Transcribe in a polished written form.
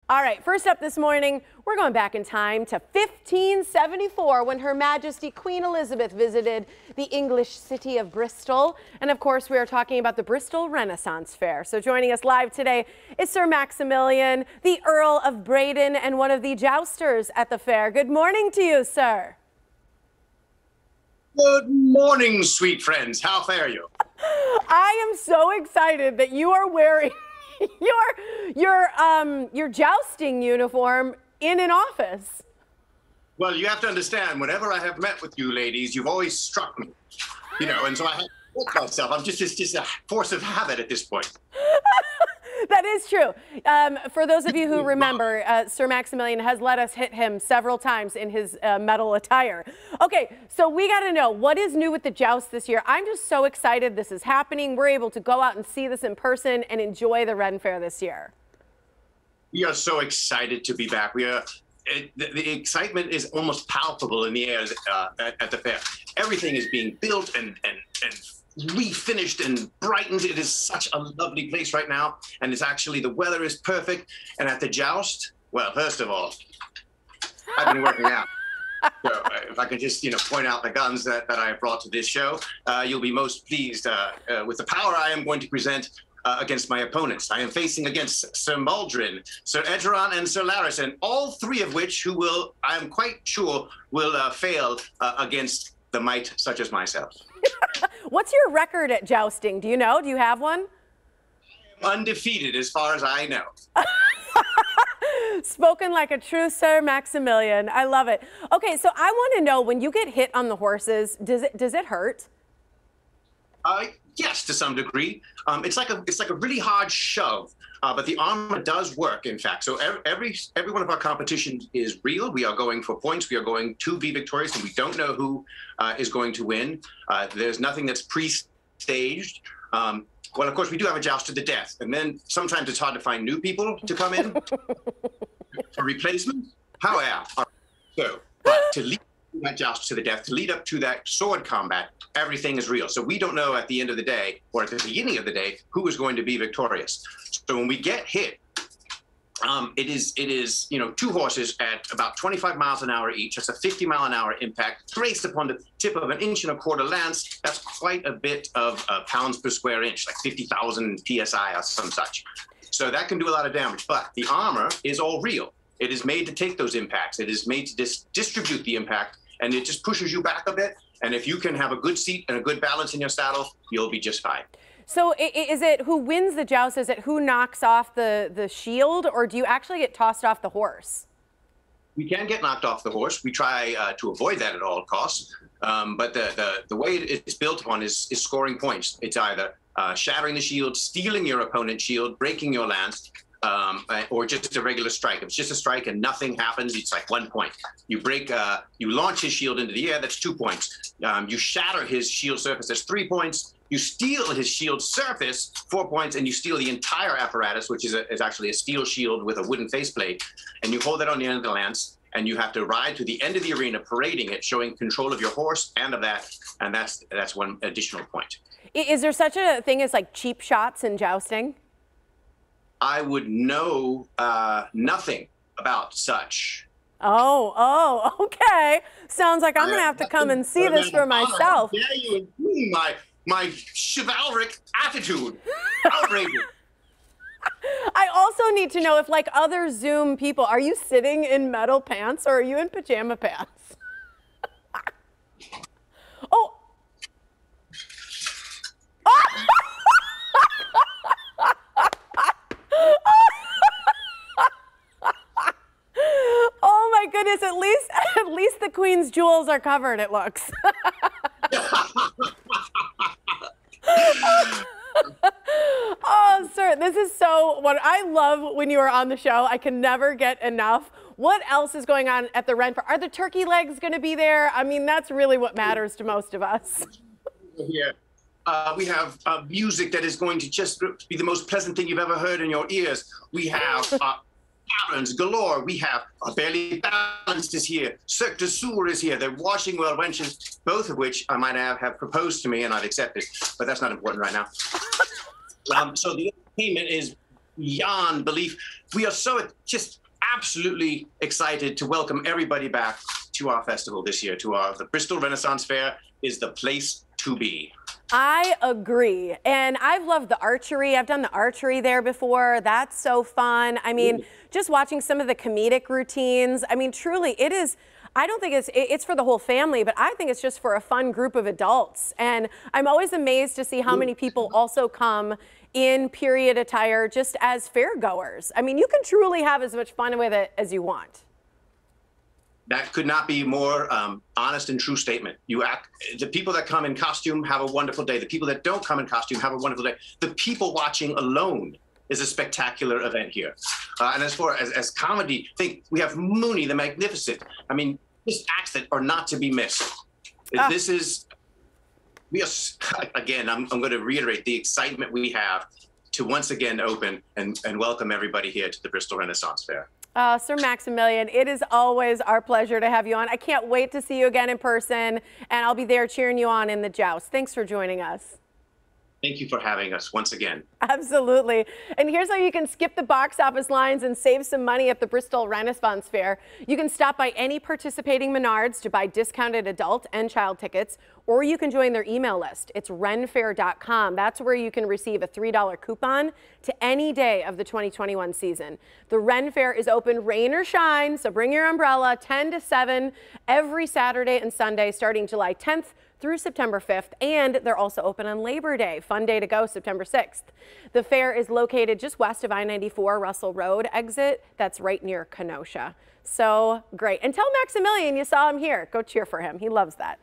All right, first up this morning, we're going back in time to 1574 when Her Majesty Queen Elizabeth visited the English city of Bristol. And of course, we are talking about the Bristol Renaissance Fair. So joining us live today is Sir Maximilian, the Earl of Braden, and one of the jousters at the fair. Good morning to you, sir. Good morning, sweet friends. How fare you? I am so excited that you are wearing your jousting uniform in an office. Well, you have to understand, whenever I have met with you ladies, you've always struck me, and so I have to look myself. I'm just a force of habit at this point. That is true. For those of you who remember, Sir Maximilian has let us hit him several times in his medal attire. Okay, so we got to know, what is new with the joust this year? I'm just so excited this is happening. We're able to go out and see this in person and enjoy the Ren Fair this year. We are so excited to be back. The excitement is almost palpable in the air at the fair. Everything is being built and refinished and brightened. It is such a lovely place right now, and it's actually, the weather is perfect. And at the joust, well, first of all, I've been working out. So if I could just point out the guns that I have brought to this show, you'll be most pleased with the power I am going to present against my opponents. I am facing against Sir Maldron, Sir Egeron, and Sir Larison, all three of which I am quite sure will fail against the might such as myself. What's your record at jousting? Do you know? Do you have one? I am undefeated as far as I know. Spoken like a true Sir Maximilian. I love it. Okay, so I want to know, when you get hit on the horses, does it hurt? Yes, to some degree. It's like a really hard shove, but the armor does work, in fact. So every one of our competitions is real. We are going for points. We are going to be victorious, and we don't know who is going to win. There's nothing that's pre-staged. Well, of course, we do have a joust to the death, and then sometimes it's hard to find new people to come in for replacement. However, but to lead that joust to the death, to lead up to that sword combat, everything is real. So we don't know at the end of the day, or at the beginning of the day, who is going to be victorious. So when we get hit, it is two horses at about 25 miles an hour each. That's a 50-mile-an-hour impact, graced upon the tip of an 1.25 inch lance. That's quite a bit of pounds per square inch, like 50,000 psi or some such. So that can do a lot of damage. But the armor is all real. It is made to take those impacts. It is made to distribute the impact, and it just pushes you back a bit. And if you can have a good seat and a good balance in your saddle, you'll be just fine. So is it who wins the joust? Is it who knocks off the shield, or do you actually get tossed off the horse? We can get knocked off the horse. We try to avoid that at all costs. But the way it's built upon is scoring points. It's either shattering the shield, stealing your opponent's shield, breaking your lance, or just a regular strike. If it's just a strike and nothing happens, it's like 1 point. You launch his shield into the air, that's 2 points. You shatter his shield surface, that's 3 points. You steal his shield surface, 4 points, and you steal the entire apparatus, which is actually a steel shield with a wooden faceplate, and you hold that on the end of the lance, and you have to ride to the end of the arena, parading it, showing control of your horse and of that, and that's 1 additional point. Is there such a thing as like cheap shots in jousting? I would know nothing about such. Oh, okay. Sounds like I'm going to have to come and see this for myself. Yeah, you agree, my chivalric attitude. Outrageous. I also need to know if, like other Zoom people, are you sitting in metal pants or are you in pajama pants? Oh. Oh my goodness, at least the Queen's jewels are covered, it looks. Oh, sir, this is what I love when you are on the show. I can never get enough. What else is going on at the Ren Fair? Are the turkey legs going to be there? I mean, that's really what matters to most of us. Yeah. We have music that is going to just be the most pleasant thing you've ever heard in your ears. We have barons galore. We have Barely Balanced is here. Cirque du Soleil is here. They're washing well wenches, both of which I might have proposed to me and I've accepted. But that's not important right now. So the entertainment is beyond belief. We are so just absolutely excited to welcome everybody back to our festival this year. The Bristol Renaissance Fair is the place to be. I agree. And I've loved the archery. I've done the archery there before. That's so fun. I mean, just watching some of the comedic routines. I mean, truly, it is. I don't think it's for the whole family, but I think it's just for a fun group of adults. And I'm always amazed to see how many people also come in period attire just as fairgoers. I mean, you can truly have as much fun with it as you want. That could not be more honest and true statement. The people that come in costume have a wonderful day. The people that don't come in costume have a wonderful day. The people watching alone is a spectacular event here. And as far as comedy, I think we have Mooney the Magnificent. I mean, just acts that are not to be missed. This is, again, I'm going to reiterate the excitement we have to once again open and welcome everybody here to the Bristol Renaissance Fair. Sir Maximilian, it is always our pleasure to have you on. I can't wait to see you again in person, and I'll be there cheering you on in the joust. Thanks for joining us. Thank you for having us once again. Absolutely. And here's how you can skip the box office lines and save some money at the Bristol Renaissance Fair. You can stop by any participating Menards to buy discounted adult and child tickets, or you can join their email list. It's renfair.com. That's where you can receive a $3 coupon to any day of the 2021 season. The Ren Fair is open rain or shine, so bring your umbrella 10 to 7 every Saturday and Sunday starting July 10th through September 5th, and they're also open on Labor Day. Fun day to go, September 6th. The fair is located just west of I-94 Russell Road exit. That's right near Kenosha. So great. And tell Maximilian you saw him here. Go cheer for him. He loves that.